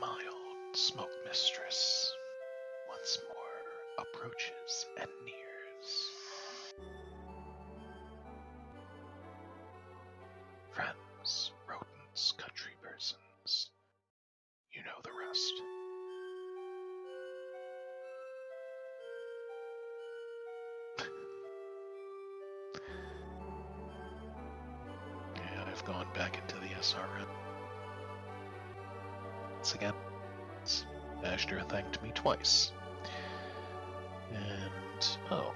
mild smoke mistress once more approaches and nears. Friends, rodents, country persons, you know the rest. Yeah, I've gone back into the SRM. Once again, Azder thanked me twice. And, oh.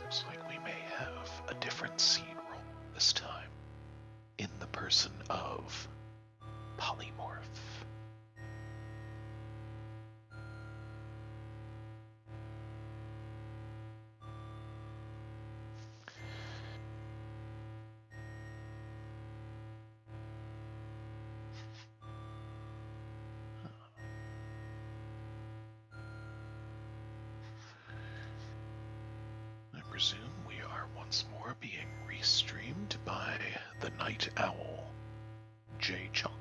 Looks like we may have a different seed roll this time, in the person of Polymorph. I presume we are once more being restreamed by the Night Owl, J. Chunk.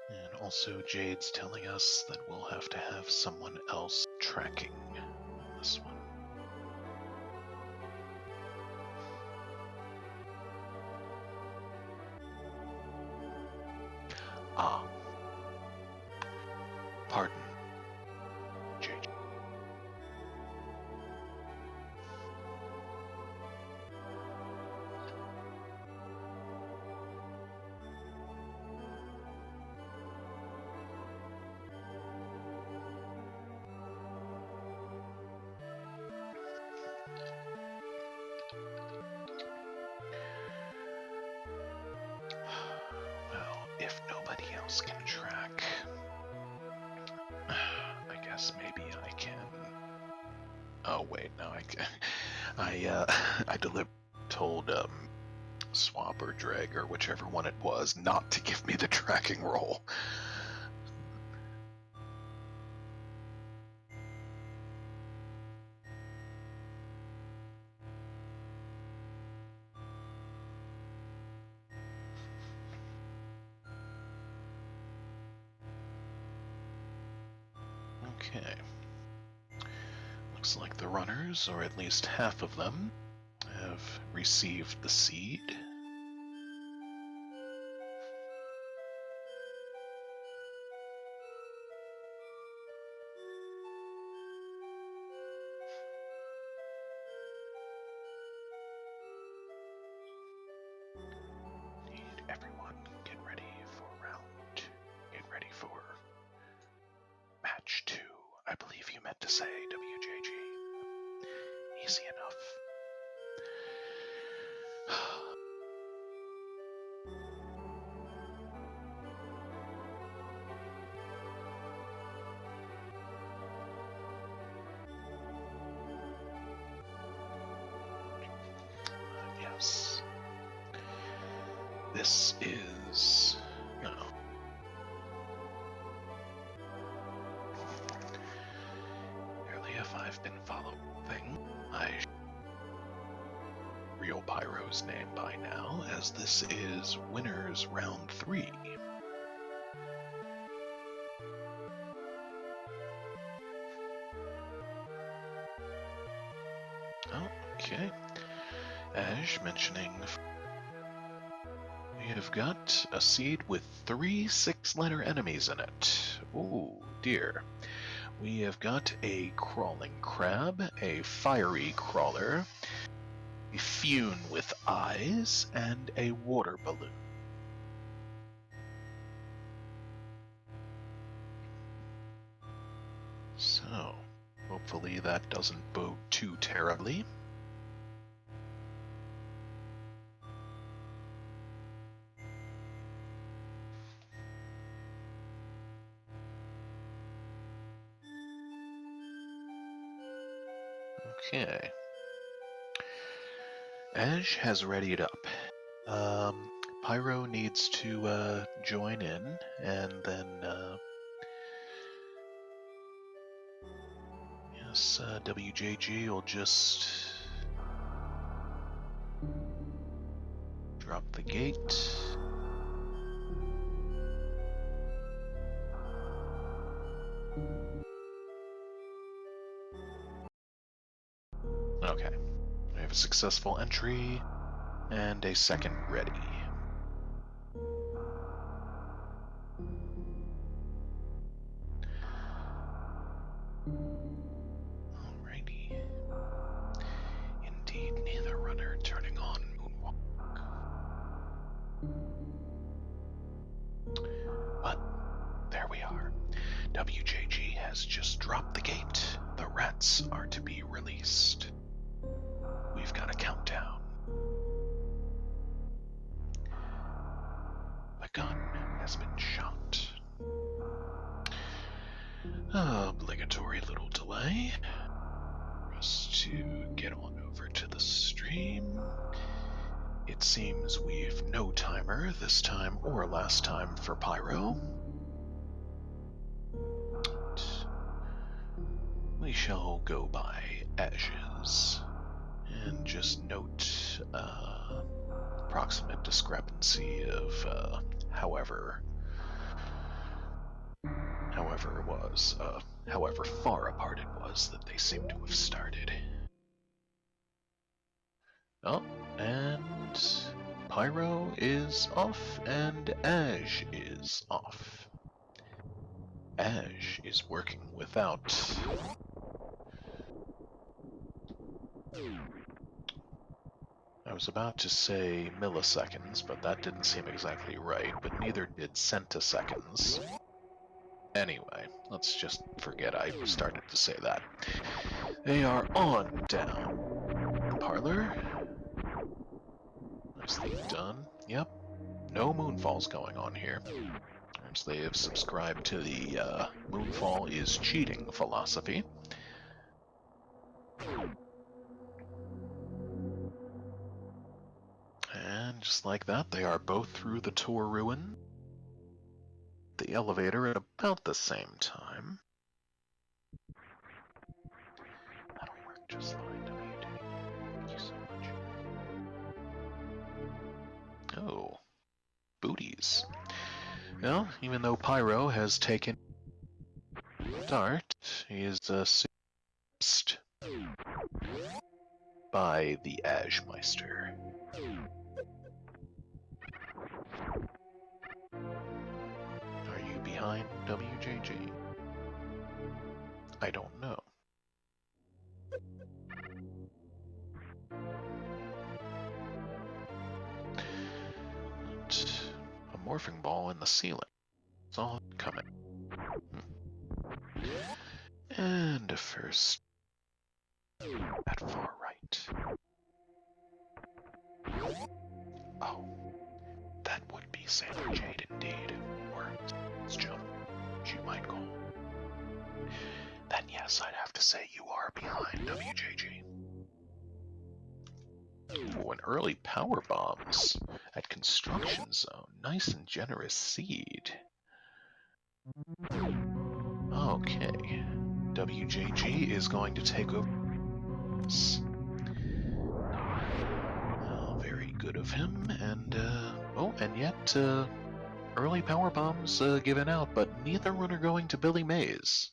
And also Jade's telling us that we'll have to have someone else tracking this one. Ah. Pardon. Jade. Well, if nobody else can track, I guess maybe I can. Oh wait, no, I deliberately told Swap or Drag or whichever one it was not to give me the tracking roll. Okay. Looks like the runners, or at least half of them, have received the seed. Need everyone get ready for round 2. Get ready for match 2. I believe you meant to say WJG. Easy enough. Yes. This is... no. Nearly if I've been following I Realpyro's name by now, as this is Winners Round 3. Oh, okay. Ash mentioning we have got a seed with 3 6-letter enemies in it. Oh dear. we have got a crawling crab, a fiery crawler, a fune with eyes, and a water balloon. So, hopefully that doesn't bode too terribly. Okay. Ash has readied up. Pyro needs to join in, and then yes, WJG will just drop the gate. Okay. We have a successful entry and a second ready. Alrighty. Indeed, neither runner turning on moonwalk. But there we are. WJG has just dropped the gate. The rats are to be released. We've got a countdown. The gun has been shot. Obligatory little delay for us to get on over to the stream. It seems we've no timer this time or last time for Pyro. We shall go by Ashes and just note approximate discrepancy of however it was, however far apart it was that they seem to have started. Oh, and Pyro is off and Ash is off. Ash is working without I was about to say milliseconds, but that didn't seem exactly right, but neither did centiseconds. Anyway, let's just forget I started to say that. They are on down. Parlor. Nicely done. Yep. No moonfalls going on here. As they have subscribed to the moonfall is cheating philosophy. And just like that, they are both through the Tor ruin. The elevator at about the same time. That'll work just fine, WD. Thank you so much. Oh, booties. Well, even though Pyro has taken Dart, he is surpassed by the Ashmeister. Are you behind WJG? I don't know. And a morphing ball in the ceiling. It's all coming. And a first at far right. Oh, that would be Sailor Jade indeed, or Jump, as you might call. Then yes, I'd have to say you are behind WJG. Ooh, an early power bombs at construction zone. Nice and generous seed. Okay. WJG is going to take over. Oh, very good of him. And, oh, and yet, early power bombs given out, but neither runner going to Billy Mays.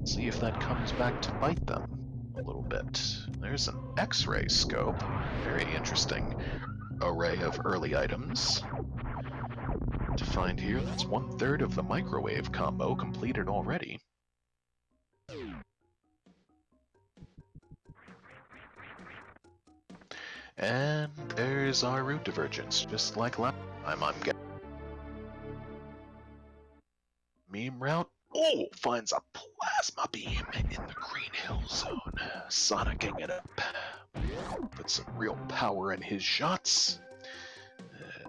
See if that comes back to bite them a little bit. There's an X-ray scope. Very interesting array of early items to find here. That's 1/3 of the microwave combo completed already. And there's our route divergence, just like last time, I'm guessing. Meme route. Oh, finds a plasma beam in the Green Hill Zone, sonicking it up. Put some real power in his shots.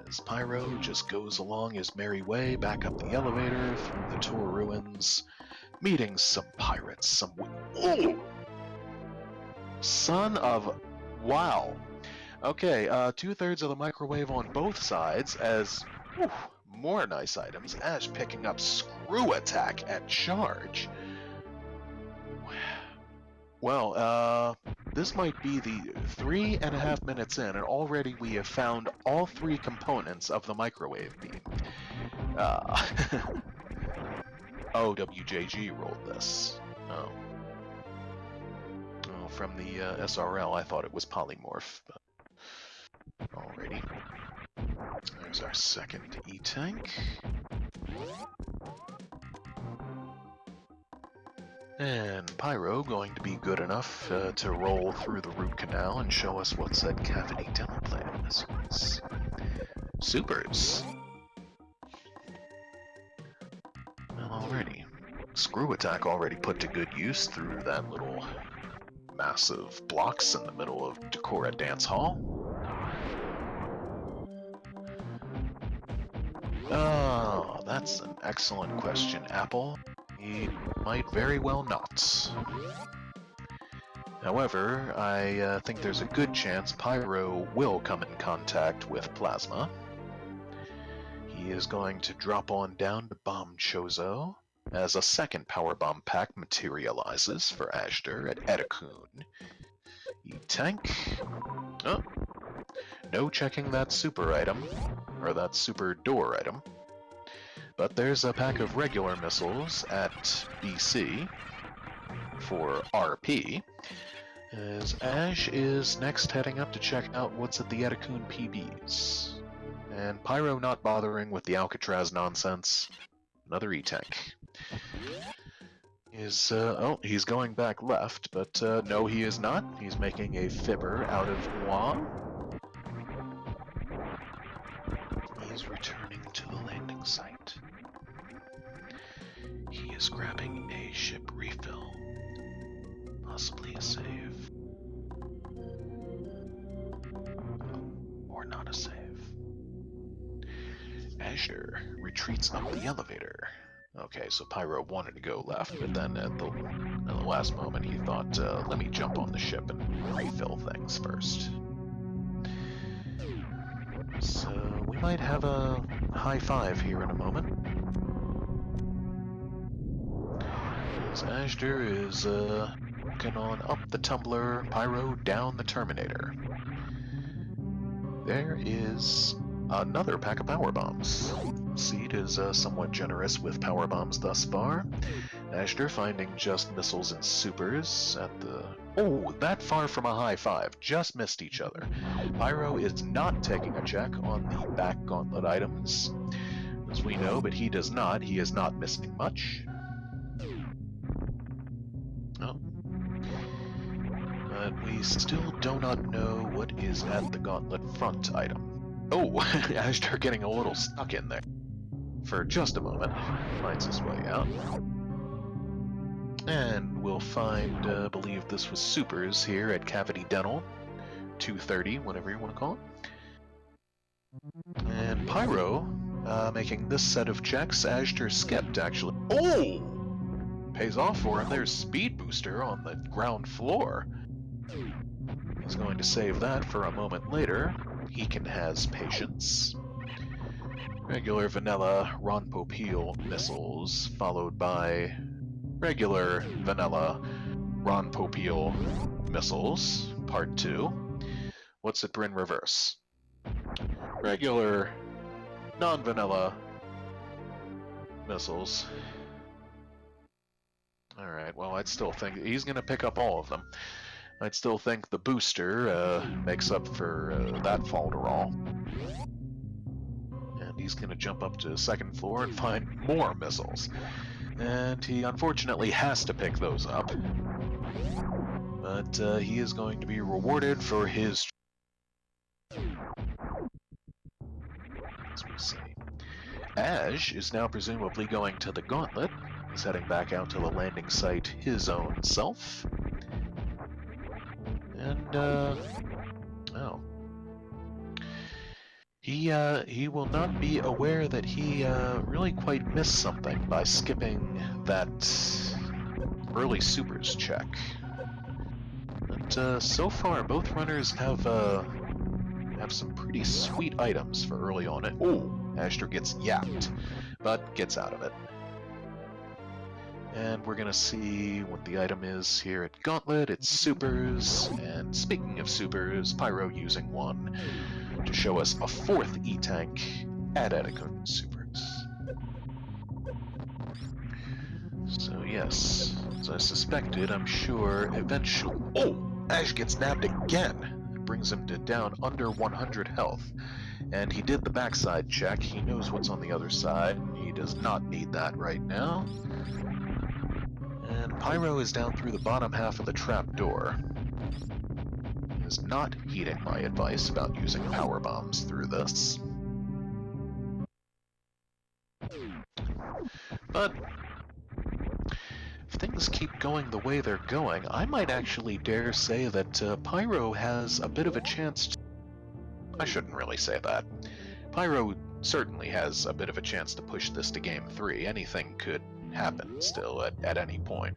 As Pyro just goes along his merry way back up the elevator through the Tor ruins, meeting some pirates, some... Oh! Son of... Wow. Okay, 2/3 of the microwave on both sides as... Whew, more nice items. Ash picking up Screw Attack at charge. Well, this might be the 3.5 minutes in, and already we have found all 3 components of the microwave beam. Oh, WJG rolled this. Oh. Oh, from the SRL, I thought it was polymorph. But... Alrighty. There's our second E-tank. And Pyro going to be good enough to roll through the root canal and show us what's at Cavity Dental Plan this was. Supers. Well, alrighty. Screw Attack already put to good use through that little massive blocks in the middle of Decora Dance Hall. Oh, that's an excellent question, Apple. He might very well not. However, I think there's a good chance Pyro will come in contact with Plasma. He is going to drop on down to Bomb Chozo as a second power bomb pack materializes for Azder at Edakun. E-tank. Oh. No checking that super item, or that super door item. But there's a pack of regular missiles at BC for RP, as Ash is next heading up to check out what's at the Edakun PBs. And Pyro not bothering with the Alcatraz nonsense. Another E-tank. Oh, he's going back left, but no he is not. He's making a fibber out of Moi. He's returning to the landing site. He is grabbing a ship refill. Possibly a save. Or not a save. Azder retreats up the elevator. Okay, so Pyro wanted to go left, but then at the last moment he thought, let me jump on the ship and refill things first. So we might have a high five here in a moment. As Azder is working on up the tumbler, Pyro down the Terminator. There is another pack of power bombs. Seed is somewhat generous with power bombs thus far. Azder finding just missiles and supers at the... Oh, that far from a high five. Just missed each other. Pyro is not taking a check on the back gauntlet items, as we know, but he does not. He is not missing much. Oh. But we still do not know what is at the gauntlet front item. Oh, Azder getting a little stuck in there. For just a moment, finds his way out. And we'll find, believe this was supers here at Cavity Dental, 230, whatever you want to call it. And Pyro, making this set of checks, Azder skipped actually. Oh! Pays off for him, there's Speed Booster on the ground floor. He's going to save that for a moment later. Hekin has patience. Regular vanilla Ron Popeil missiles, followed by regular vanilla Ron Popeil missiles, part 2. What's it in reverse? Regular non-vanilla missiles. Alright, well I'd still think he's going to pick up all of them. I'd still think the booster makes up for that falderall. And he's going to jump up to the second floor and find more missiles. And he unfortunately has to pick those up. But he is going to be rewarded for his As we see. Ash is now presumably going to the gauntlet. He's heading back out to the landing site his own self. And, oh. He will not be aware that he, really quite missed something by skipping that early supers check. But, so far, both runners have some pretty sweet items for early on. Oh, Azder gets yapped, but gets out of it. And we're gonna see what the item is here at Gauntlet. It's supers, and speaking of supers, Pyro using one to show us a fourth E-Tank at Etiquette Supers. So yes, as I suspected, I'm sure eventually... Oh! Ash gets nabbed again! Brings him to down under 100 health. And he did the backside check. He knows what's on the other side. He does not need that right now. And Pyro is down through the bottom half of the trapdoor. He is not heeding my advice about using power bombs through this. But if things keep going the way they're going, I might actually dare say that Pyro has a bit of a chance to... I shouldn't really say that. Pyro certainly has a bit of a chance to push this to Game 3. Anything could happen still at any point.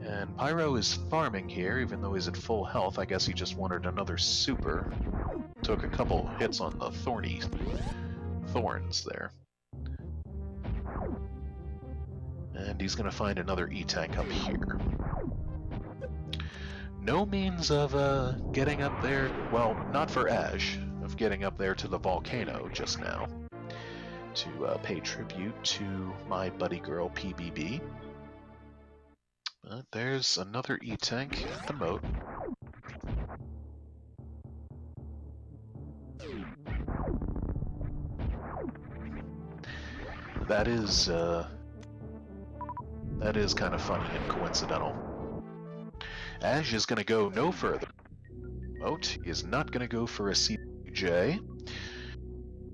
And Pyro is farming here, even though he's at full health. I guess he just wanted another super. Took a couple hits on the thorns there. And he's going to find another E-Tank up here. No means of getting up there, well, not for Ash, of getting up there to the volcano just now to pay tribute to my buddy girl PBB. But there's another E-Tank at the moat. That is kind of funny and coincidental. Ash is going to go no further. Moat is not going to go for a CJ.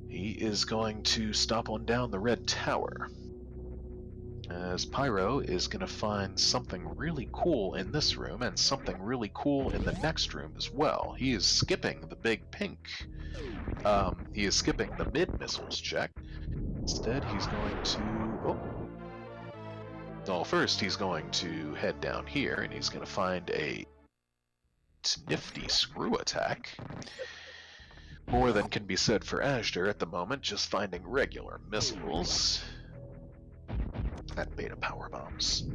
He is going to stop on down the red tower. As Pyro is going to find something really cool in this room and something really cool in the next room as well. He is skipping the big pink. He is skipping the mid-missiles check. Instead, he's going to... Oh. Well, first he's going to head down here, and he's going to find a nifty screw attack. More than can be said for Azder at the moment, just finding regular missiles. That beta power bombs.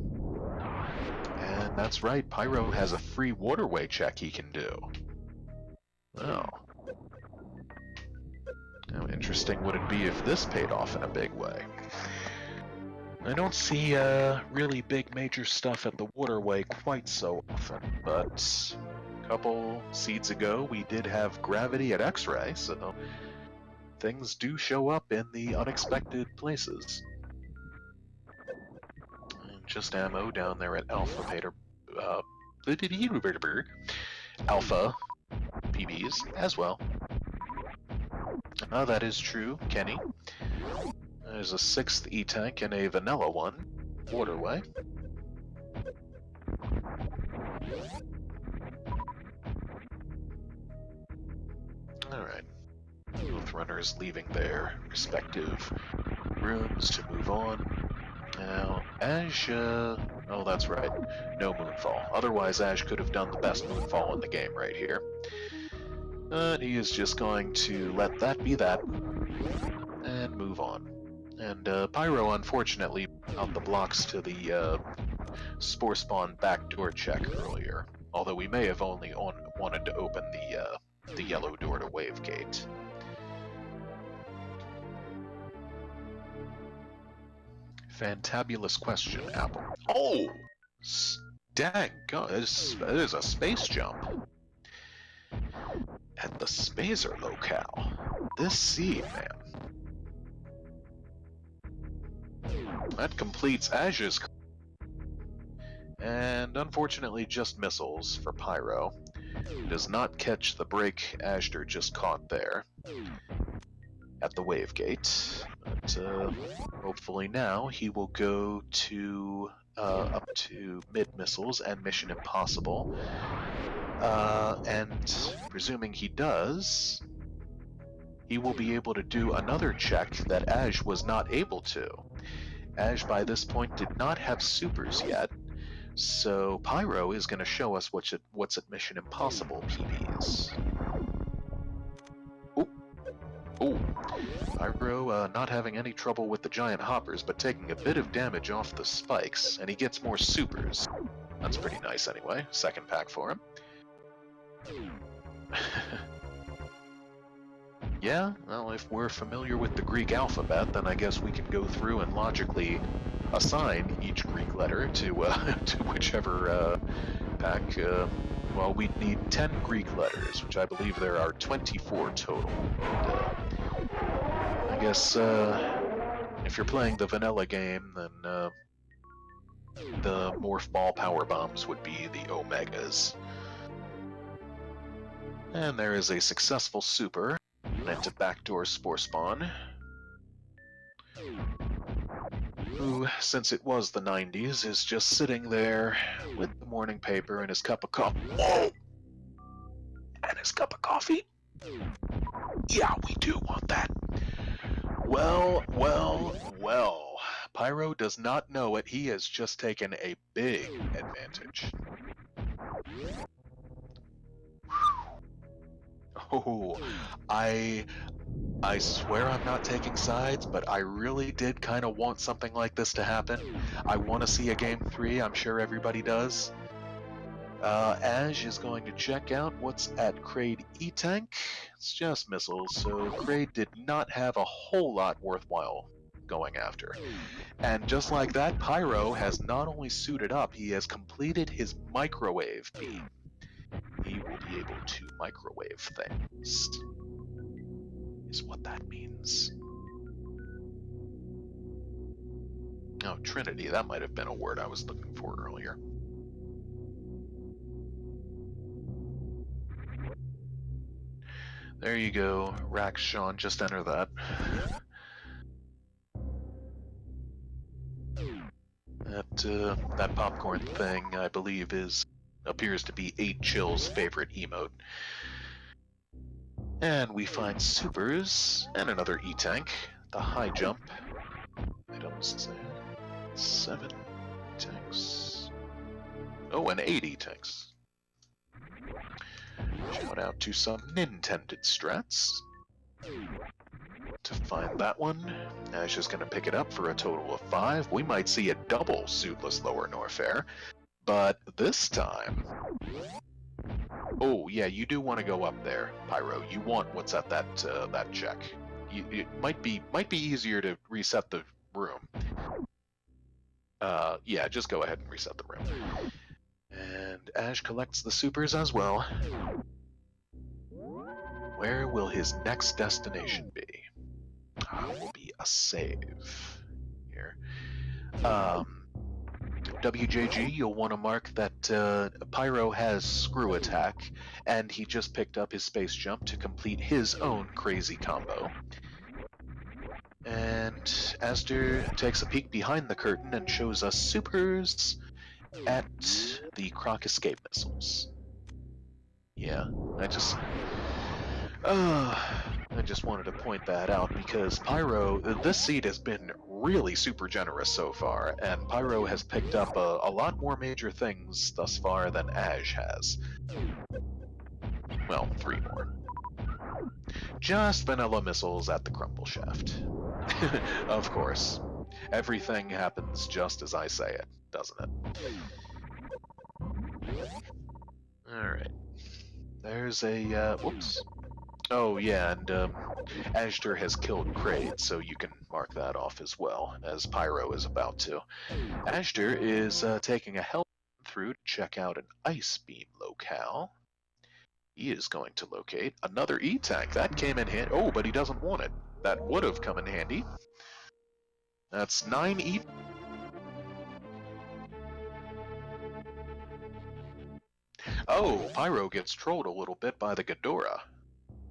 And that's right, Pyro has a free waterway check he can do. Oh. How interesting would it be if this paid off in a big way? I don't see really big major stuff at the waterway quite so often, but a couple seeds ago we did have gravity at X-ray, so things do show up in the unexpected places. And just ammo down there at Alpha Alpha PBs as well. Oh, that is true, Kenny. There's a 6th E-Tank and a vanilla one. Waterway. Alright. Both runners leaving their respective rooms to move on. Now, Ash, oh, that's right. No Moonfall. Otherwise, Ash could have done the best Moonfall in the game right here. But he is just going to let that be that and move on. And Pyro, unfortunately, out the blocks to the Spore Spawn backdoor check earlier. Although we may have only wanted to open the yellow door to Wave Gate. Fantabulous question, Apple. Oh! Dang, God, it is a space jump. At the Spazer locale. This seed, man. That completes Azder's. And unfortunately just missiles for Pyro. Does not catch the break Azder just caught there at the wave gate. But hopefully now he will go to up to mid-missiles and Mission Impossible. And presuming he does, he will be able to do another check that Aj was not able to. Aj by this point did not have supers yet, so Pyro is going to show us what's at Mission Impossible PBs. Oh, Pyro not having any trouble with the giant hoppers, but taking a bit of damage off the spikes, and he gets more supers. That's pretty nice anyway. Second pack for him. Yeah, well, if we're familiar with the Greek alphabet, then I guess we can go through and logically assign each Greek letter to to whichever pack. Well, we'd need 10 Greek letters, which I believe there are 24 total. And, I guess if you're playing the vanilla game, then the morph ball power bombs would be the Omegas. And there is a successful super into backdoor Spore Spawn, who, since it was the 90s, is just sitting there with the morning paper and his cup of coffee. Oh! And his cup of coffee? Yeah, we do want that. Well, well, well. Pyro does not know it. He has just taken a big advantage. Oh, I swear I'm not taking sides, but I really did kind of want something like this to happen. I want to see a Game 3, I'm sure everybody does. Aj is going to check out what's at Kraid E-Tank. It's just missiles, so Kraid did not have a whole lot worthwhile going after. And just like that, Pyro has not only suited up, he has completed his microwave beam. He will be able to microwave things, is what that means. Oh, Trinity, that might have been a word I was looking for earlier. There you go, Rax Sean, just enter that. That popcorn thing, I believe, appears to be 8chill's favorite emote. And we find supers and another E-Tank, the high jump. Items there. 7 tanks. Oh, and 8 E-Tanks. Shout out to some Nintended strats. To find that one, Ash is going to pick it up for a total of 5. We might see a double suitless lower Norfair, but this time... Oh yeah, you do want to go up there, Pyro. You want what's at that check. It might be easier to reset the room. Yeah, just go ahead and reset the room. And Ash collects the supers as well. Where will his next destination be? Will be a save here. WJG, you'll want to mark that Pyro has Screw Attack, and he just picked up his space jump to complete his own crazy combo. And Azder takes a peek behind the curtain and shows us supers at the Croc escape missiles. Yeah, I just wanted to point that out because Pyro, this seed has been really super generous so far, and Pyro has picked up a lot more major things thus far than Aj has. Well, 3 more. Just vanilla missiles at the crumble shaft. Of course. Everything happens just as I say it, doesn't it? Alright. There's a, whoops. Oh yeah, and Azder has killed Kraid, so you can mark that off as well, as Pyro is about to. Azder is taking a help through to check out an ice beam locale. He is going to locate another E-Tank. That came in handy. Oh, but he doesn't want it. That would have come in handy. That's 9 E. Oh, Pyro gets trolled a little bit by the Ghidorah.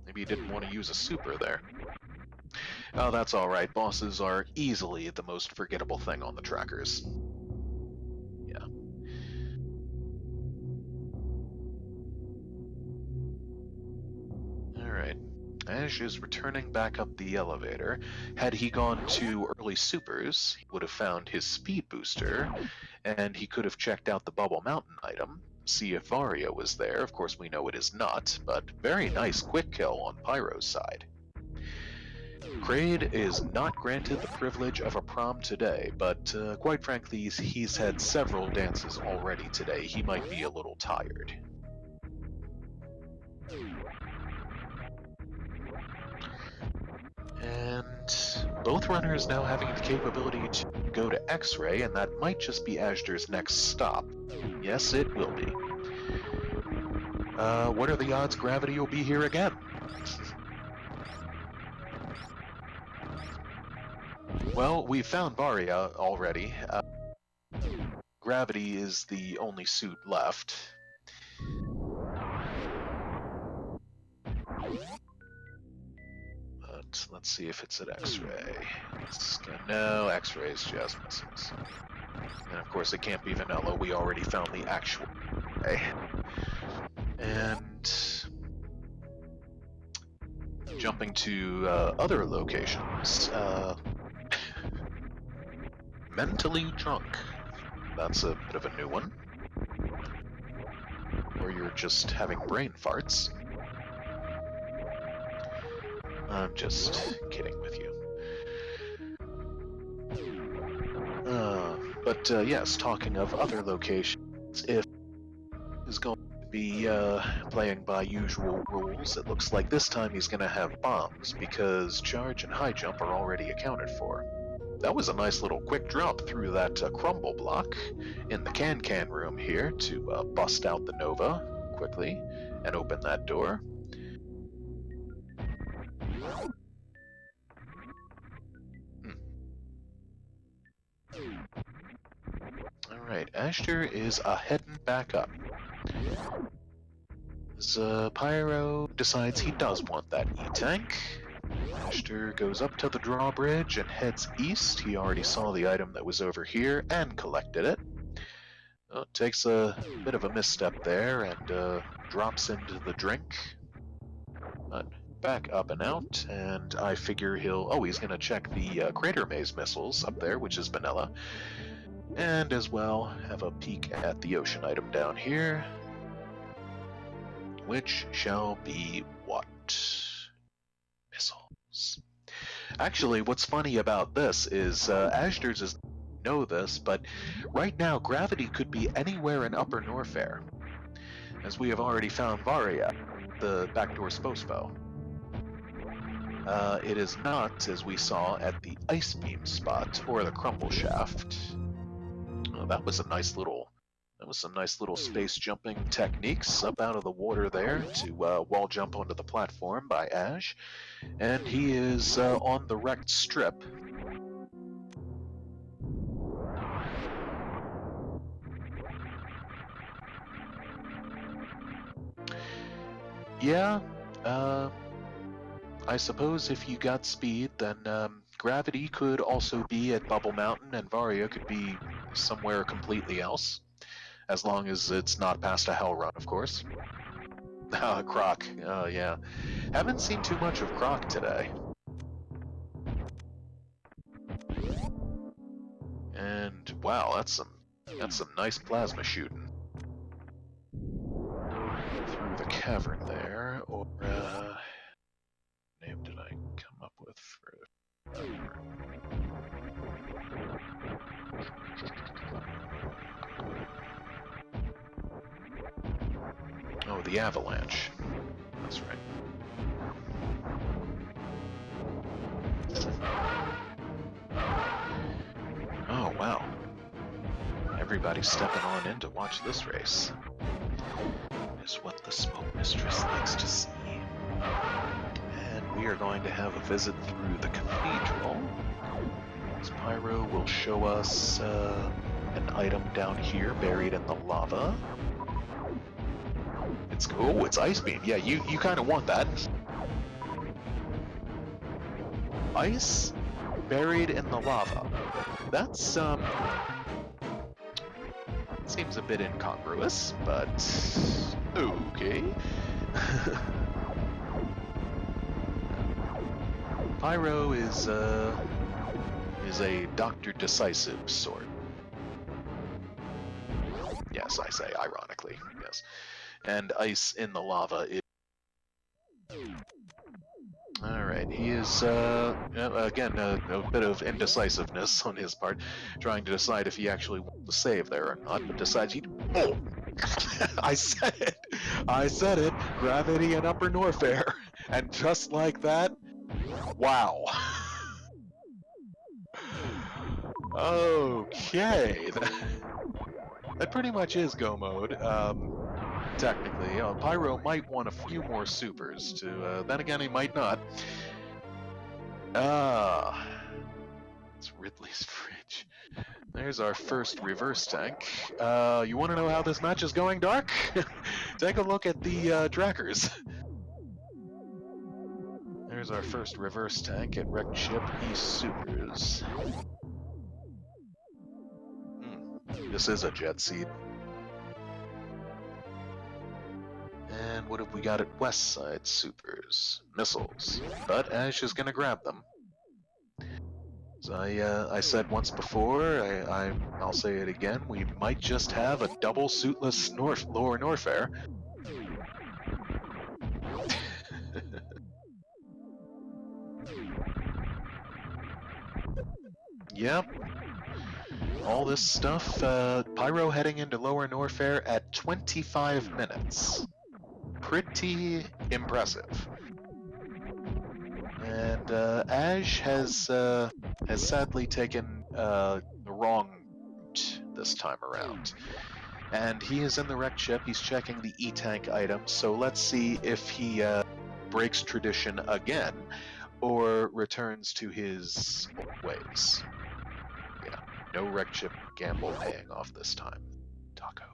Maybe he didn't want to use a super there. Oh, that's alright. Bosses are easily the most forgettable thing on the trackers. Yeah. Alright. Ash is returning back up the elevator. Had he gone to early supers, he would have found his speed booster, and he could have checked out the Bubble Mountain item, see if Varia was there. Of course, we know it is not, but very nice quick kill on Pyro's side. Kraid is not granted the privilege of a prom today, but quite frankly, he's had several dances already today. He might be a little tired. And both runners now having the capability to go to X-Ray, and that might just be Azder's next stop. Yes, it will be. What are the odds Gravity will be here again? Well, we found Varia already. Gravity is the only suit left. But let's see if it's at X-Ray. No, X-Ray is just missiles. And of course it can't be vanilla, we already found the actual way. And jumping to other locations, mentally drunk. That's a bit of a new one. Or you're just having brain farts. I'm just kidding with you. But yes, talking of other locations, if is going to be playing by usual rules, it looks like this time he's going to have bombs because charge and high jump are already accounted for. That was a nice little quick drop through that crumble block in the can room here to bust out the Nova quickly and open that door. Alright, Azder is heading back up. As Pyro decides he does want that E-Tank, Azder goes up to the drawbridge and heads east. He already saw the item that was over here and collected it. Takes a bit of a misstep there and drops into the drink. But back up and out, and I figure he's gonna check the Crater Maze missiles up there, which is vanilla. And as well, have a peek at the ocean item down here, which shall be what? Missiles. Actually, what's funny about this is Azder's is know this, but right now Gravity could be anywhere in Upper Norfair, as we have already found Varia, the backdoor Spospo. It is not, as we saw, at the Ice Beam spot or the Crumble Shaft. That was some nice little space jumping techniques up out of the water there to wall jump onto the platform by Ash, and he is on the wrecked strip. Yeah, I suppose if you got speed, then Gravity could also be at Bubble Mountain, and Varia could be somewhere completely else. As long as it's not past a hell run, of course. Croc. Oh, yeah. Haven't seen too much of Croc today. And, wow, that's some nice plasma shooting. Through the cavern there, or, what name did I come up with for... Oh, the Avalanche. That's right. Oh, wow. Everybody's stepping on in to watch this race. Is what the Smoke Mistress likes to see. And we are going to have a visit through the cathedral. Pyro will show us an item down here buried in the lava. it's Ice Beam. Yeah, you kind of want that. Ice buried in the lava. That's seems a bit incongruous, but okay. Pyro is a Dr. Decisive sort. Yes, I say ironically, yes. And Ice in the lava is... Alright, he is, again, a bit of indecisiveness on his part, trying to decide if he actually wants to save there or not, but decides he... Oh! I said it! I said it! Gravity and Upper Norfair! And just like that, wow! Okay, that pretty much is go mode. Technically, Pyro might want a few more supers to. Then again, he might not. It's Ridley's fridge. There's our first reverse tank. You want to know how this match is going, Dark? Take a look at the trackers. There's our first reverse tank at Wrecked Ship East Supers. This is a jet seed. And what have we got at West Side Supers? Missiles. But Ash is gonna grab them. As I said once before, I'll say it again, we might just have a double suitless Lower Norfair. Yep. All this stuff, Pyro heading into Lower Norfair at 25 minutes. Pretty impressive. And Ash has sadly taken the wrong route this time around. And he is in the wrecked ship, he's checking the E-Tank items, so let's see if he breaks tradition again, or returns to his old ways. Yeah, no wrecked ship gamble paying off this time. Taco.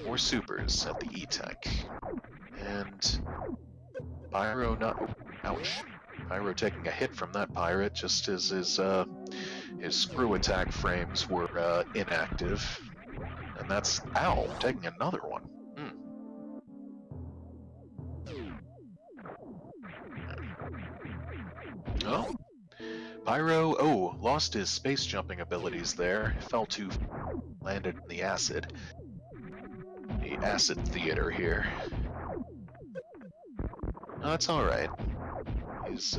More supers at the E-Tank. And Pyro not... Ouch. Pyro taking a hit from that pirate just as his screw attack frames were inactive. And that's... Ow! Taking another one. Oh. Pyro, lost his space jumping abilities there. Fell to... landed in the acid. The acid theater here. No, that's alright. He's,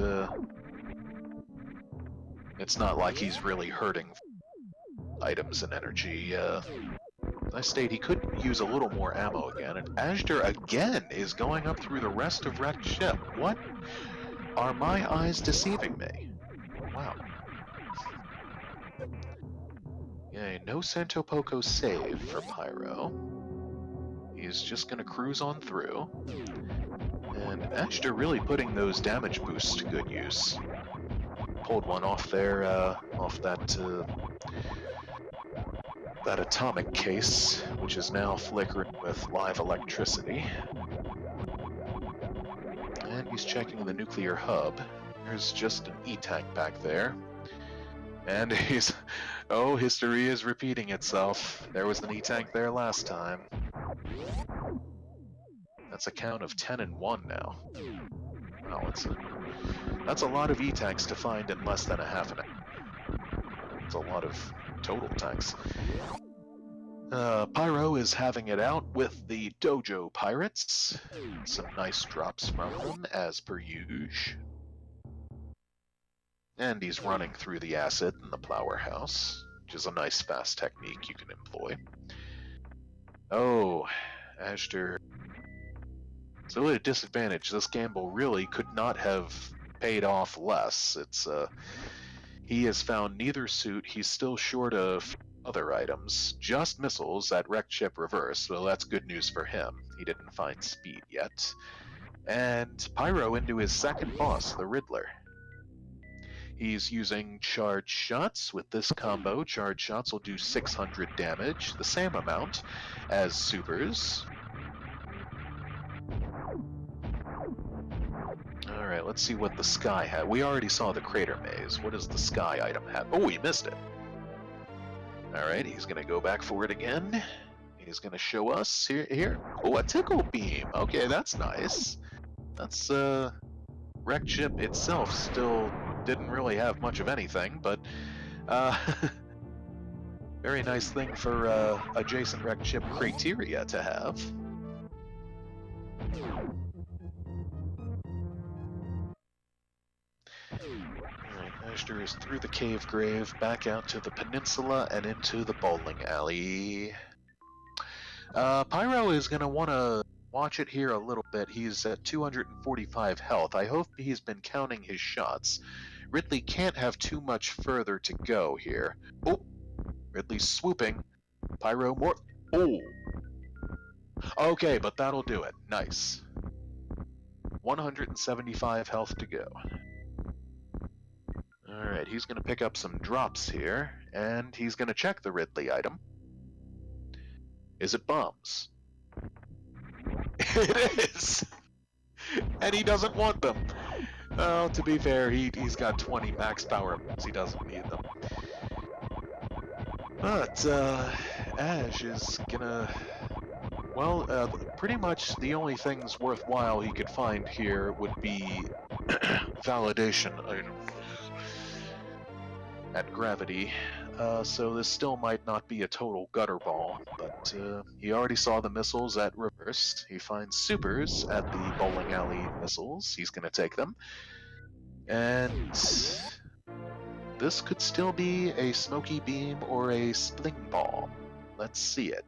it's not like he's really hurting items and energy. I state he could use a little more ammo again, and Azder again is going up through the rest of Wrecked Ship. What? Are my eyes deceiving me? Wow. Yeah, no Santo Poco save for Pyro. He's just gonna cruise on through. And Azder really putting those damage boosts to good use. Pulled one off there, off that atomic case, which is now flickering with live electricity. And he's checking the nuclear hub. There's just an E-Tank back there. And he's... Oh, history is repeating itself. There was an E-Tank there last time. That's a count of 10 and 1 now. Wow, that's a lot of E-Tanks to find in less than a half an hour. It's a lot of total tanks. Pyro is having it out with the Dojo Pirates. Some nice drops from them, as per usual. And he's running through the acid in the Plower House, which is a nice fast technique you can employ. Oh, Azder. It's really a disadvantage. This gamble really could not have paid off less. It's he has found neither suit. He's still short of other items. Just missiles at Wrecked Ship Reverse, so that's good news for him. He didn't find speed yet. And Pyro into his second boss, the Riddler. He's using charged shots. With this combo, charged shots will do 600 damage, the same amount as supers. Alright, let's see what the sky had. We already saw the crater maze. What does the sky item have? Oh, he missed it. Alright, he's gonna go back for it again. He's gonna show us here. Oh, a tickle beam. Okay, that's nice. That's wrecked ship itself still didn't really have much of anything, but very nice thing for adjacent wrecked ship criteria to have. Alright, Azder is through the cave grave, back out to the peninsula and into the bowling alley. Pyro is gonna want to watch it here a little bit. He's at 245 health. I hope he's been counting his shots. Ridley can't have too much further to go here. Oh, Ridley's swooping. Pyro more. Oh. Okay, but that'll do it. Nice. 175 health to go. Alright, he's going to pick up some drops here, and he's going to check the Ridley item. Is it bombs? It is! And he doesn't want them. Well, to be fair, he's got 20 max power bombs. He doesn't need them. But, Ash is gonna... Well, pretty much the only things worthwhile he could find here would be validation items at gravity. So this still might not be a total gutter ball, but he already saw the missiles at reverse. He finds supers at the bowling alley missiles. He's gonna take them. And this could still be a smoky beam or a spling ball. Let's see it.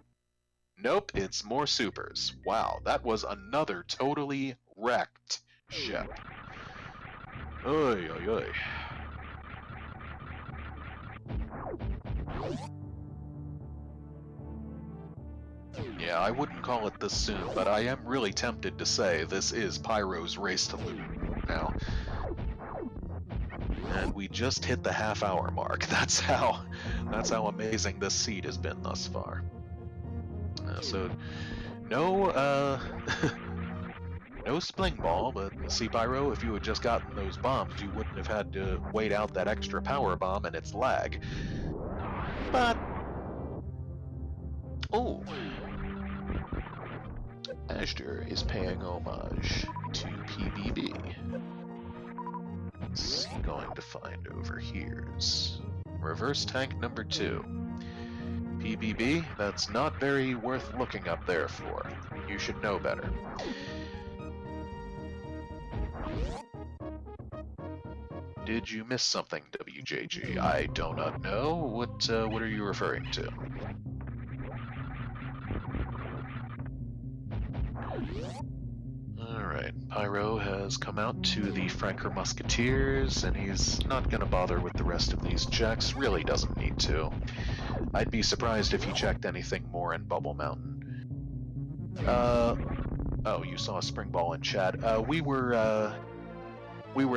Nope, it's more supers. Wow, that was another totally wrecked ship. Oy, oy, oy. Yeah, I wouldn't call it this soon, but I am really tempted to say this is Pyro's race to loot now. And we just hit the half-hour mark. That's how amazing this seed has been thus far. So, no, no spling ball, but see, Pyro, if you had just gotten those bombs, you wouldn't have had to wait out that extra power bomb and its lag. But, oh, Azder is paying homage to PBB. What's he going to find over here's reverse tank number 2. PBB, that's not very worth looking up there for. You should know better. Did you miss something, WJG? I do not know. What are you referring to? Alright, Pyro has come out to the Franker Musketeers, and he's not gonna bother with the rest of these checks. Really doesn't need to. I'd be surprised if he checked anything more in Bubble Mountain. Oh, you saw a spring ball in chat. We were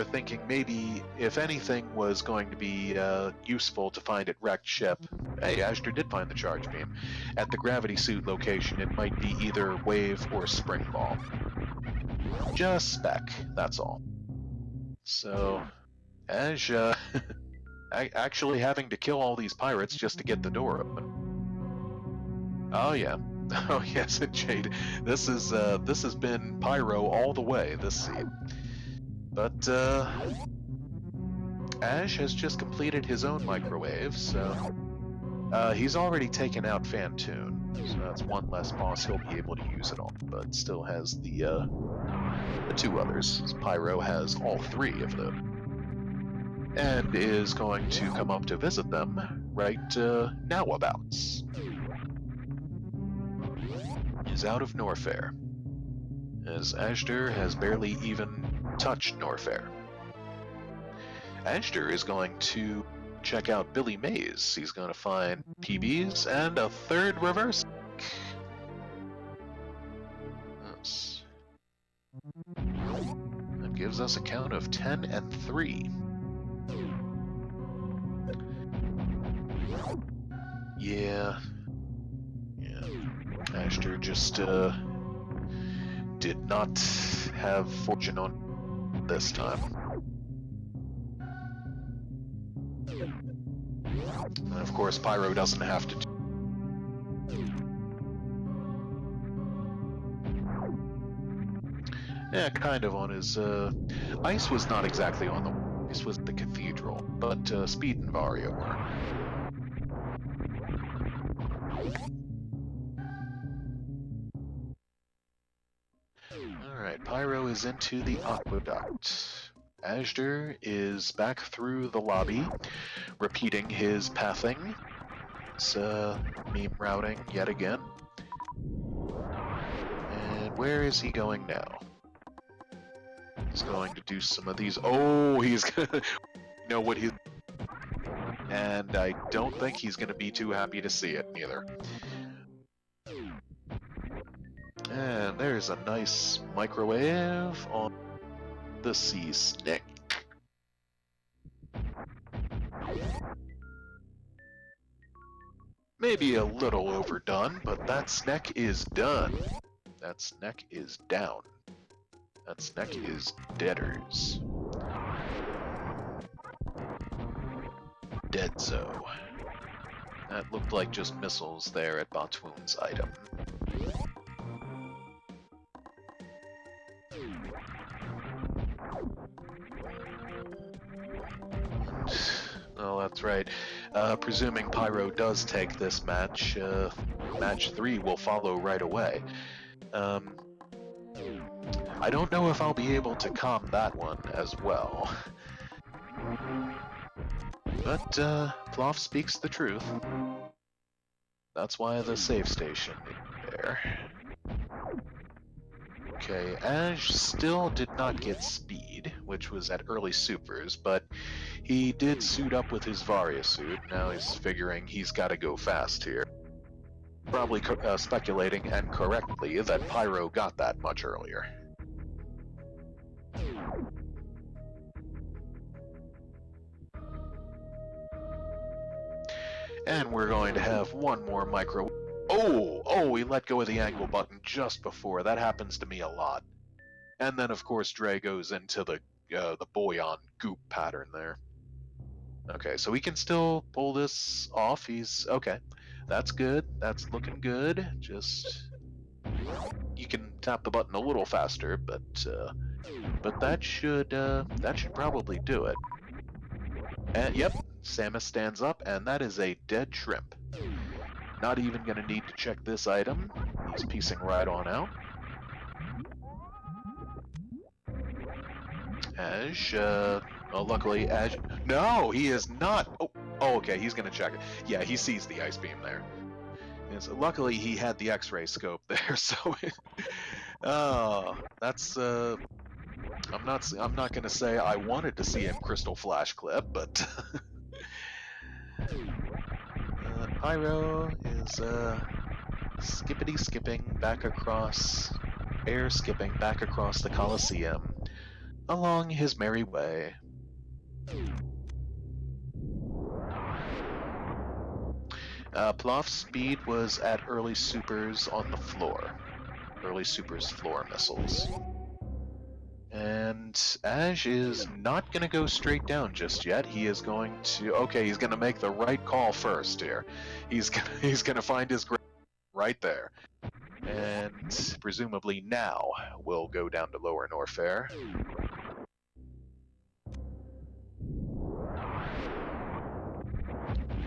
thinking maybe if anything was going to be useful to find at wrecked ship. Hey, Azder did find the charge beam. At the gravity suit location, it might be either wave or spring ball. Just spec, that's all. So, Ash, actually having to kill all these pirates just to get the door open. Oh yeah. Oh yes, and Jade. This has been Pyro all the way this seed. But Ash has just completed his own microwave, so he's already taken out Fantoon. So that's one less boss he'll be able to use it on, but still has the 2 others. Pyro has all 3 of them. And is going to come up to visit them right now abouts. Is out of Norfair, as Azder has barely even touched Norfair. Azder is going to check out Billy Mays. He's going to find PBs and a 3rd reverse. Oops. That gives us a count of 10 and 3. Yeah. Azder just did not have fortune on this time. And of course, Pyro doesn't have to do. Yeah, kind of on his. Ice was not exactly on the. Ice was the cathedral, but Speed and Varia were. Alright, Pyro is into the aqueduct. Azder is back through the lobby, repeating his pathing. It's meme routing yet again. And where is he going now? He's going to do some of these. Oh, he's gonna know what he's. And I don't think he's gonna be too happy to see it, neither. And there's a nice microwave on the sea snake. Maybe a little overdone, but that snack is done. That snack is down. That snack is deaders. Deadzo. That looked like just missiles there at Batoon's item. Oh, that's right. Presuming Pyro does take this match, match 3 will follow right away. I don't know if I'll be able to calm that one as well. But, Ploff speaks the truth. That's why the save station is there. Okay, Ash still did not get speed, which was at early supers, but he did suit up with his Varia suit. Now he's figuring he's got to go fast here. Probably speculating, and correctly, that Pyro got that much earlier. And we're going to have one more micro. Oh, he let go of the angle button just before. That happens to me a lot. And then, of course, Dre goes into the Boyan goop pattern there. Okay, so we can still pull this off. He's okay. That's good. That's looking good. Just you can tap the button a little faster, but that should probably do it. And yep, Samus stands up, and that is a dead shrimp. Not even gonna need to check this item. He's piecing right on out. Ash, well, luckily Ash. No, he is not. Oh, okay, he's gonna check it. Yeah, he sees the ice beam there. And so luckily he had the X-ray scope there, so. That's I'm not gonna say I wanted to see him crystal flash clip, but Pyro is skipping back across, air skipping back across the Coliseum, along his merry way. Ploff's speed was at early supers on the floor. Early supers floor missiles. And Ash is not going to go straight down just yet. He is going to... Okay, he's going to make the right call first here. He's going to find his ground right there. And presumably now we'll go down to Lower Norfair.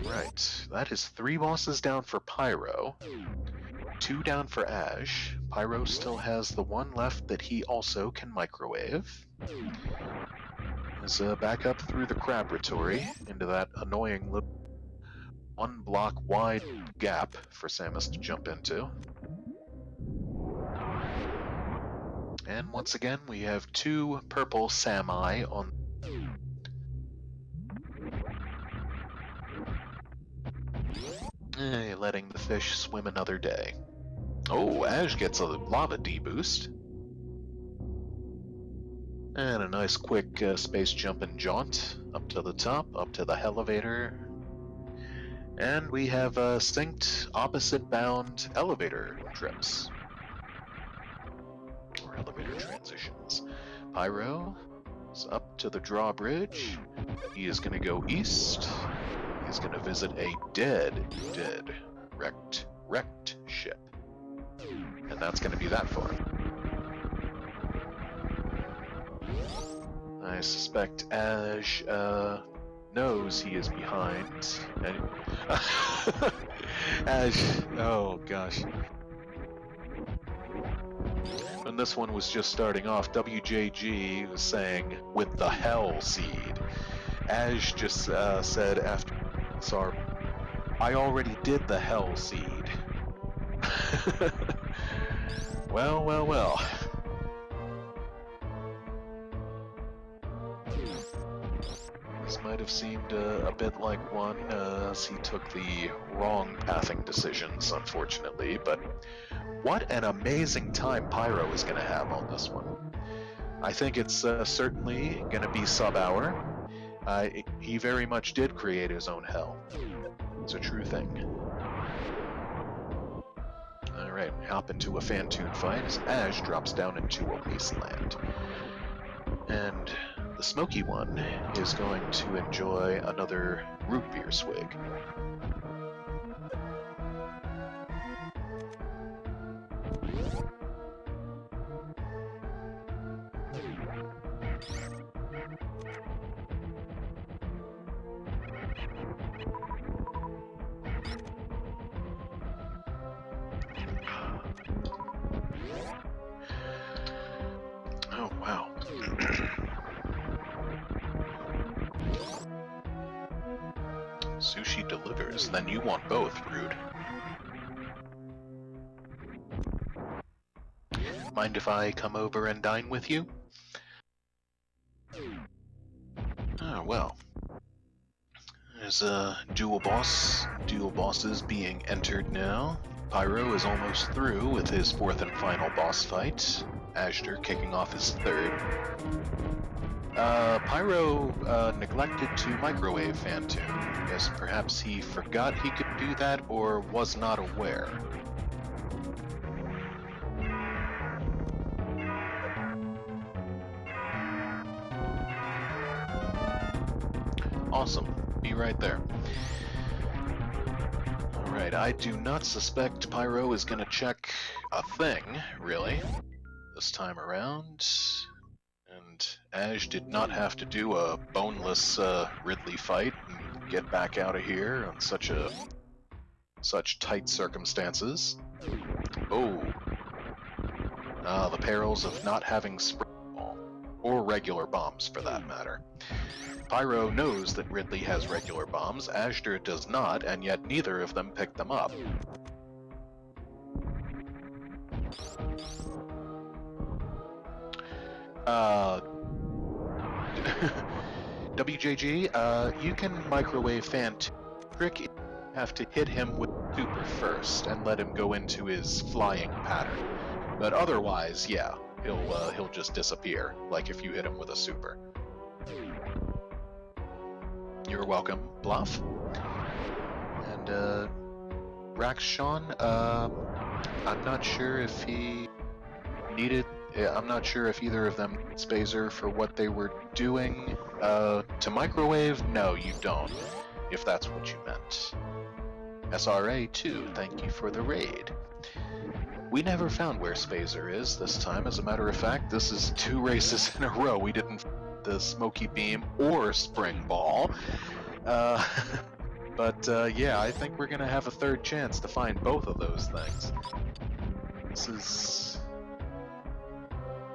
Right, that is 3 bosses down for Pyro. 2 down for Ash. Pyro still has the 1 left that he also can microwave. Is back up through the Crabratory into that annoying little 1 block wide gap for Samus to jump into. And once again, we have 2 purple Sami on. Letting the fish swim another day. Oh, Ash gets a lava D-boost. And a nice quick space jump and jaunt up to the top, up to the elevator. And we have synced opposite bound elevator trips. transitions. Pyro is up to the drawbridge. He is going to go east. He is going to visit a wrecked ship. And that's going to be that for him. I suspect Ash knows he is behind. And Ash, oh gosh. When this one was just starting off, WJG was saying, with the Hell Seed. Ash just said after, sorry, I already did the Hell Seed. Well. This might have seemed a bit like one, as he took the wrong pathing decisions, unfortunately, but what an amazing time Pyro is going to have on this one. I think it's certainly going to be sub-hour. He very much did create his own hell. It's a true thing. Alright, hop into a Fantoon fight as Ash drops down into a wasteland. And the smoky one is going to enjoy another root beer swig. Oh, wow. Sushi delivers, then you want both, rude. Mind if I come over and dine with you? Oh, well. There's a dual bosses being entered now. Pyro is almost through with his fourth and final boss fight. Azder kicking off his third. Pyro neglected to microwave Fantoon. Guess perhaps he forgot he could do that or was not aware. Awesome. Be right there. Alright, I do not suspect Pyro is gonna check a thing, really, this time around. And Ash did not have to do a boneless Ridley fight and get back out of here on such tight circumstances. Oh. The perils of not having spray ball, or regular bombs for that matter. Pyro knows that Ridley has regular bombs, Azder does not, and yet neither of them pick them up. WJG, you can microwave Fantoon. Trick, you have to hit him with super first and let him go into his flying pattern. But otherwise, yeah, he'll just disappear, like if you hit him with a super. You're welcome, Bluff. And Rax Sean, I'm not sure if he needed. I'm not sure if either of them needs Spazer for what they were doing. To microwave? No, you don't, if that's what you meant. SRA 2, thank you for the raid. We never found where Spazer is this time. As a matter of fact, this is 2 races in a row. We didn't find the Smoky Beam or Spring Ball. But yeah, I think we're gonna have a third chance to find both of those things.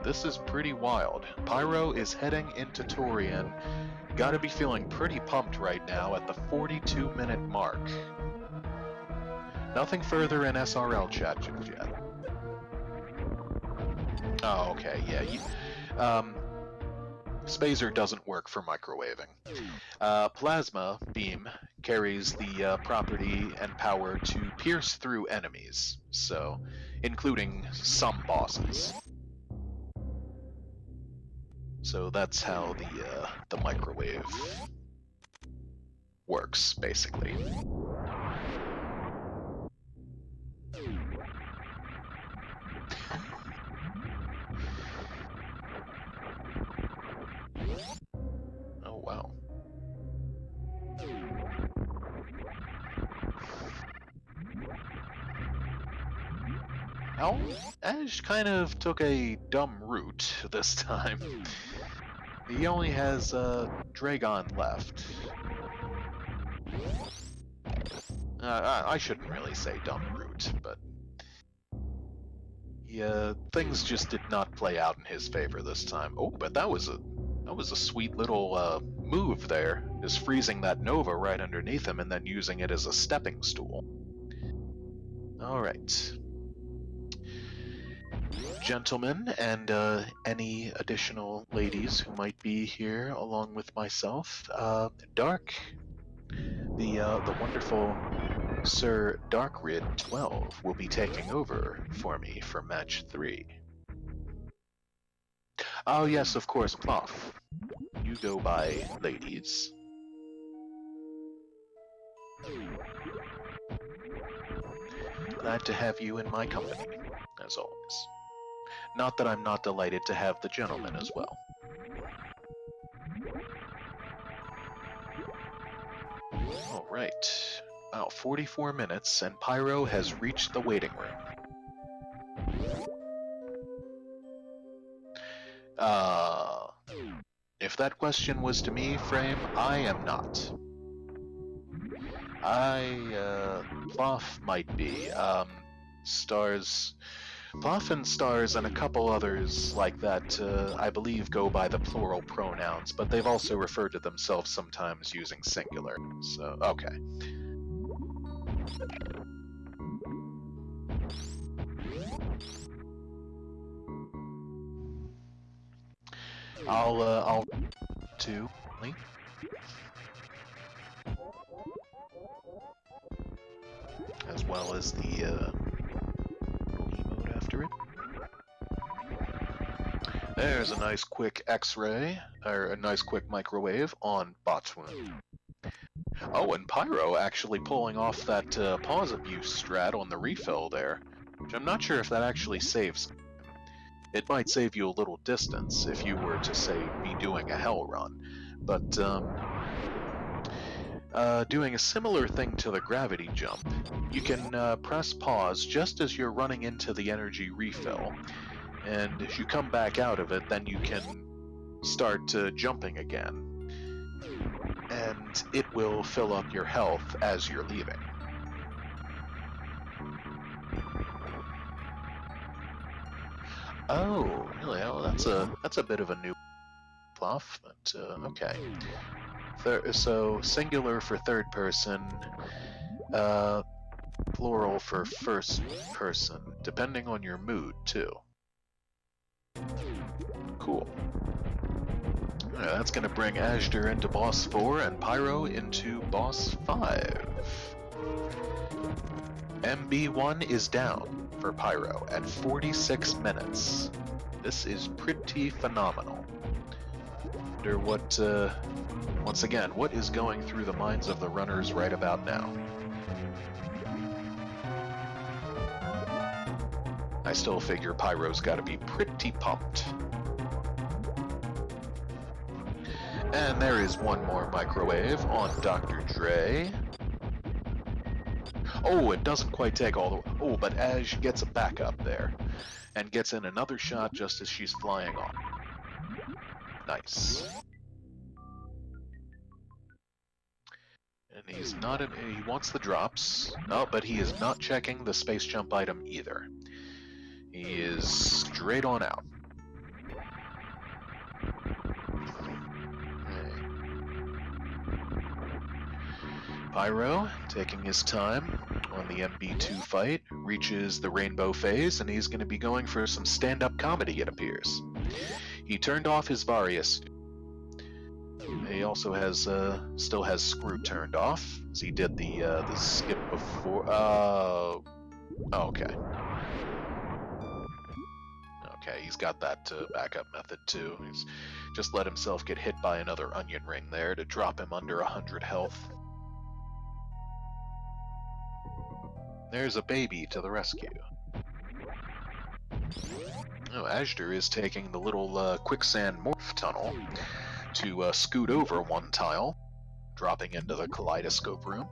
This is pretty wild. Pyro is heading into Torian. Gotta be feeling pretty pumped right now at the 42-minute mark. Nothing further in SRL chat just yet. Oh, okay, yeah. Spazer doesn't work for microwaving. Plasma Beam carries the property and power to pierce through enemies, so including some bosses. So that's how the microwave works, basically. Oh, Ash kind of took a dumb route this time. He only has Dragon left. I shouldn't really say dumb route, but yeah, things just did not play out in his favor this time. Oh, but that was a sweet little move there, just freezing that Nova right underneath him and then using it as a stepping stool. All right. Gentlemen, and any additional ladies who might be here along with myself, Dark, the wonderful Sir Darkrid 12 will be taking over for me for match 3. Oh yes, of course, Puff. You go by ladies. Glad to have you in my company, as always. Not that I'm not delighted to have the gentleman as well. Alright, about 44 minutes, and Pyro has reached the waiting room. If that question was to me, Frame, I am not. Ploff might be. Stars... Ploff and Stars and a couple others like that, I believe, go by the plural pronouns, but they've also referred to themselves sometimes using singular, so, okay. I'll too, as well as the emote after it. There's a nice quick X-ray, or a nice quick microwave on Botswoon. Oh, and Pyro actually pulling off that pause abuse strat on the refill there, which I'm not sure if that actually saves. It might save you a little distance if you were to, say, be doing a hell run, but doing a similar thing to the gravity jump, you can press pause just as you're running into the energy refill, and if you come back out of it, then you can start jumping again, and it will fill up your health as you're leaving. Oh, really? Oh, that's a bit of a new fluff, but okay. So singular for third person, plural for first person, depending on your mood too. Cool. That's going to bring Azder into boss 4 and Pyro into boss 5. MB1 is down for Pyro at 46 minutes. This is pretty phenomenal. Wonder what, once again, what is going through the minds of the runners right about now? I still figure Pyro's gotta be pretty pumped. And there is one more microwave on Dr. Dre. Oh, it doesn't quite take all the... Oh, but Ash gets a backup there. And gets in another shot just as she's flying off. Nice. And he's not... He wants the drops. No, but he is not checking the space jump item either. He is straight on out. Pyro, taking his time on the MB2 fight, reaches the rainbow phase, and he's going to be going for some stand-up comedy, it appears. He turned off his Varius. He also has, still has Screw turned off, as he did the skip before. Okay. Okay, he's got that backup method too. He's just let himself get hit by another onion ring there to drop him under 100 health. There's a baby to the rescue. Oh, Azder is taking the little quicksand morph tunnel to scoot over one tile, dropping into the kaleidoscope room.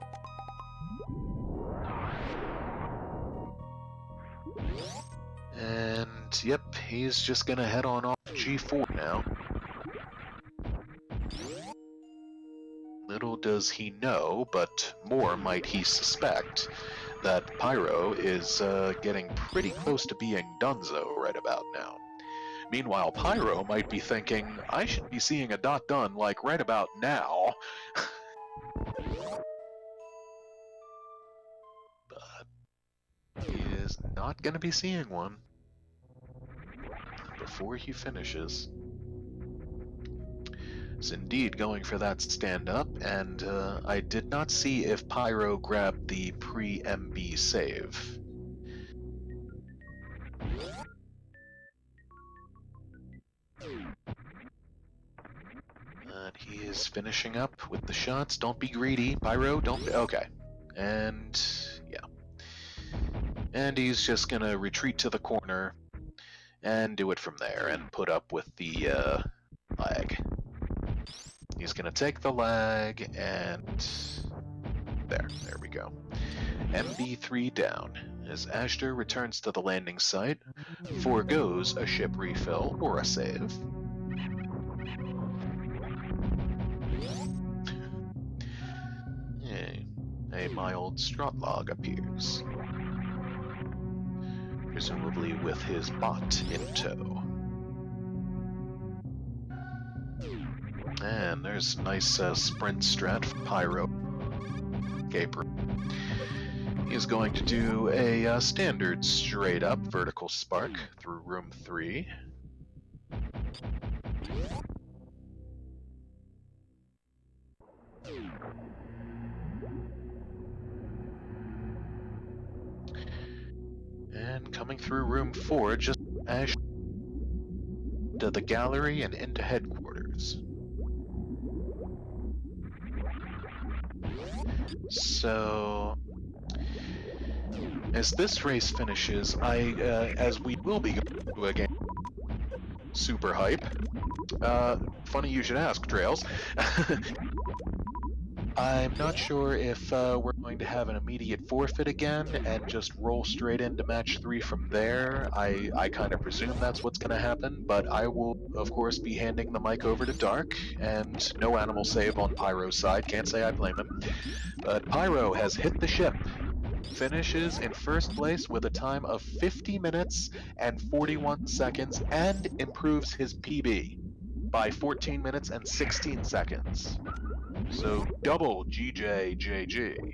And yep, he's just gonna head on off G4 now. Little does he know, but more might he suspect, that Pyro is getting pretty close to being donezo right about now. Meanwhile, Pyro might be thinking, I should be seeing a dot done like right about now. But he is not going to be seeing one before he finishes. Is indeed going for that stand-up, and I did not see if Pyro grabbed the pre-MB save. And he is finishing up with the shots. Don't be greedy, Pyro, don't be... Okay. And, yeah. And he's just gonna retreat to the corner and do it from there and put up with the lag. He's gonna take the lag and there we go. MB3 down as Azder returns to the landing site, forgoes a ship refill or a save. A mild SMRAT log appears, presumably with his bot in tow. And there's a nice sprint strat for Pyro. Gabriel. He's going to do a standard straight up vertical spark through room 3. And coming through room 4, just ash to the gallery and into headquarters. So, as this race finishes, as we will be going to a game, super hype. Funny you should ask, Trails. I'm not sure if we're going to have an immediate forfeit again and just roll straight into match 3 from there. I kind of presume that's what's going to happen, but I will, of course, be handing the mic over to Dark, and no animal save on Pyro's side. Can't say I blame him. But Pyro has hit the ship. Finishes in first place with a time of 50 minutes and 41 seconds and improves his PB by 14 minutes and 16 seconds. So double GJJG.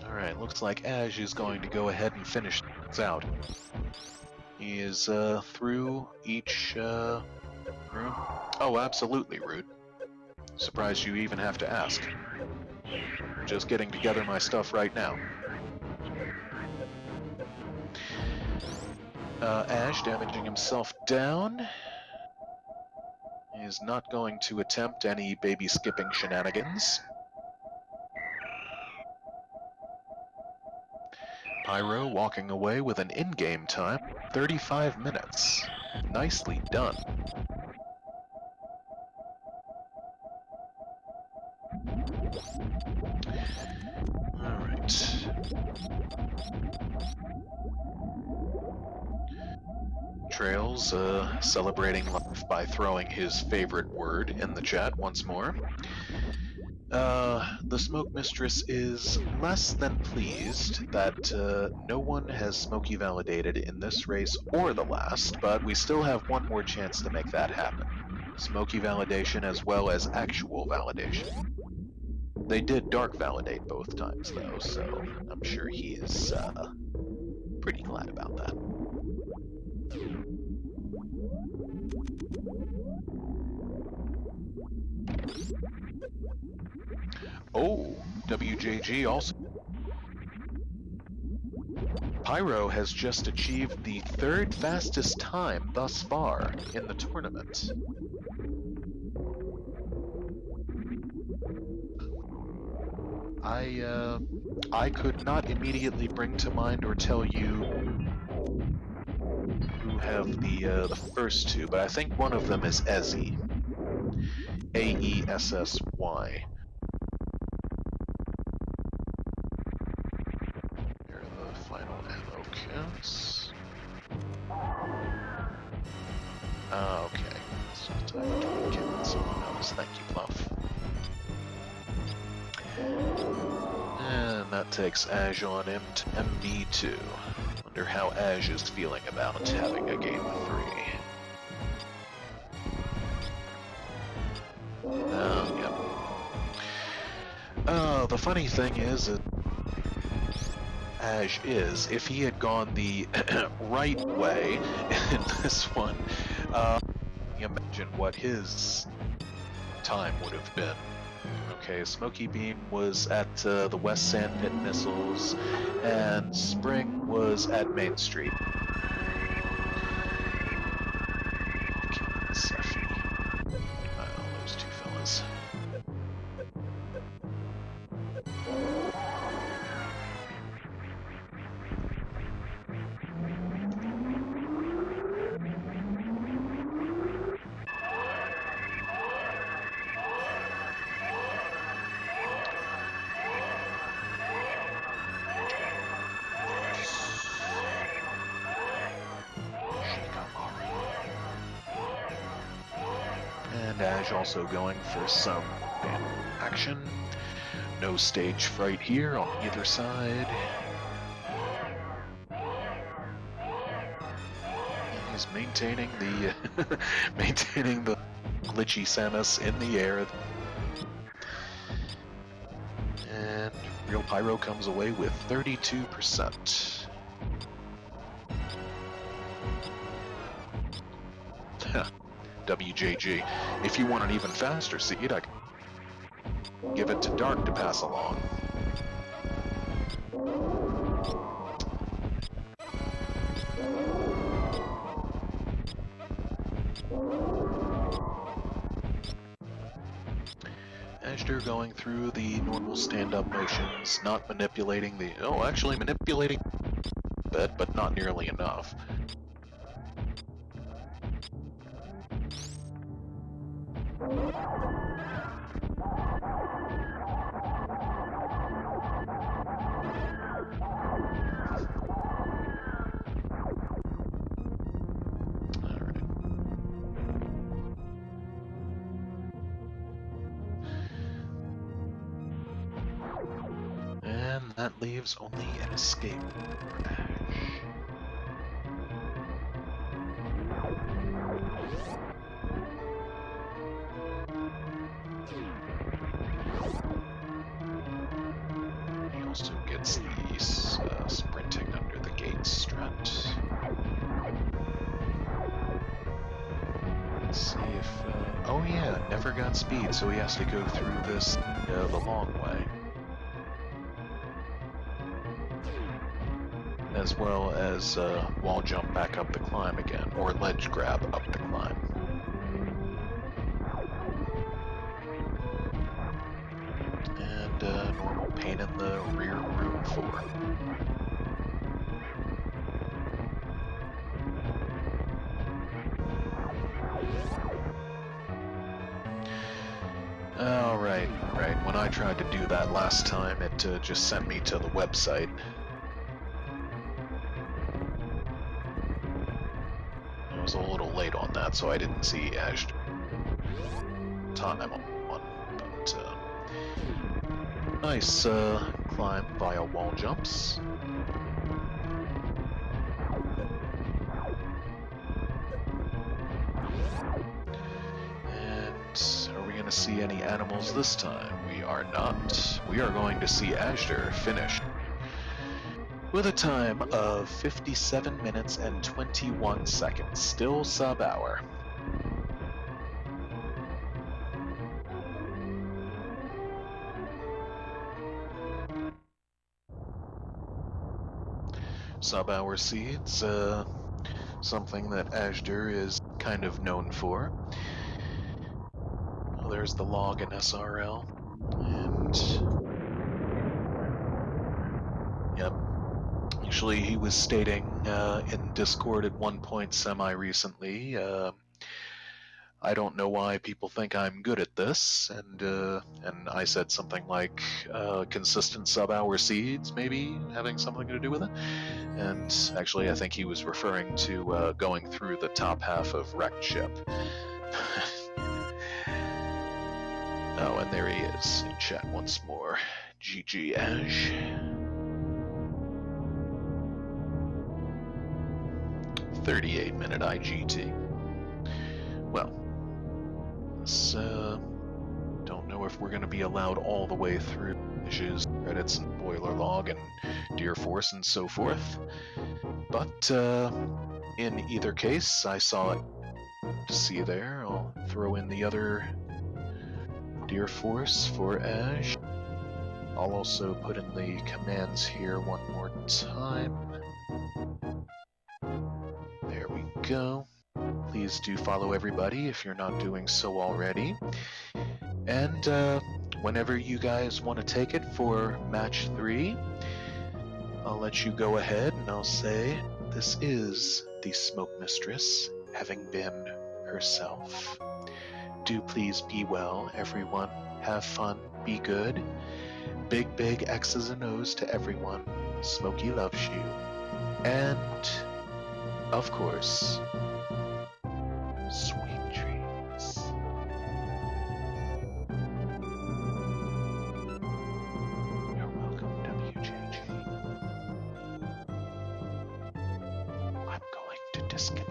Alright, looks like Ash is going to go ahead and finish things out. He is through each room. Oh, absolutely, Root. Surprised you even have to ask. Just getting together my stuff right now. Ash damaging himself down. He is not going to attempt any baby skipping shenanigans. Pyro walking away with an in-game time, 35 minutes. Nicely done. Alright. Trails celebrating life by throwing his favorite word in the chat once more. The Smoke Mistress is less than pleased that no one has Smokey validated in this race or the last, but we still have one more chance to make that happen. Smokey validation as well as actual validation. They did Dark validate both times though, so I'm sure he is pretty glad about that. Oh, WJG also. Pyro has just achieved the 3rd fastest time thus far in the tournament. I could not immediately bring to mind or tell you who have the first two, but I think one of them is Ezzy. AESSY. Here are the final ammo counts. Okay. So time to kill someone else. Thank you, Bluff. And that takes Aj on him to MB2. Wonder how Aj is feeling about having a game of 3. Yep. The funny thing is that Aj is, if he had gone the right way in this one, imagine what his time would have been. Okay, Smoky Beam was at the West Sandpit Missiles, and Spring was at Main Street. Those two fellas. And Aj also going for some action. No stage fright here on either side. He's maintaining the maintaining the glitchy Samus in the air. And Realpyro comes away with 32%. WJG. If you want an even faster seed, I can give it to Dark to pass along. Azder going through the normal stand-up motions, not manipulating the... Oh, actually manipulating a bit, but not nearly enough. And that leaves only an escape for Ash. He also gets these sprinting under the gate strat. Let's see if... oh yeah, never got speed, so he has to go through this the long way. As well as wall jump back up the climb again, or ledge grab up the climb. And normal pain in the rear room 4. Oh, right. When I tried to do that last time, it just sent me to the website. I was a little late on that, so I didn't see Azder time on, but nice climb via wall jumps. And are we going to see any animals this time? We are not. We are going to see Azder finish with a time of 57 minutes and 21 seconds, still sub-hour. Sub-hour seeds, something that Azder is kind of known for. Well, there's the log in SRL, and yep. Actually, he was stating in Discord at one point semi-recently, I don't know why people think I'm good at this, and I said something like consistent sub-hour seeds, maybe having something to do with it. And actually, I think he was referring to going through the top half of wrecked ship. Oh, and there he is in chat once more. GG Ash. 38-minute IGT. Well, this, don't know if we're going to be allowed all the way through issues, credits, and boiler log, and Deer Force, and so forth. But in either case, I saw it to see there. I'll throw in the other Deer Force for Ash. I'll also put in the commands here one more time. There we go. Please do follow everybody if you're not doing so already. And whenever you guys want to take it for match 3, I'll let you go ahead and I'll say, this is the Smoke Mistress, having been herself. Do please be well, everyone. Have fun, be good. Big, big X's and O's to everyone. Smokey loves you. And, of course, sweet dreams. You're welcome, WJG. I'm going to disconnect.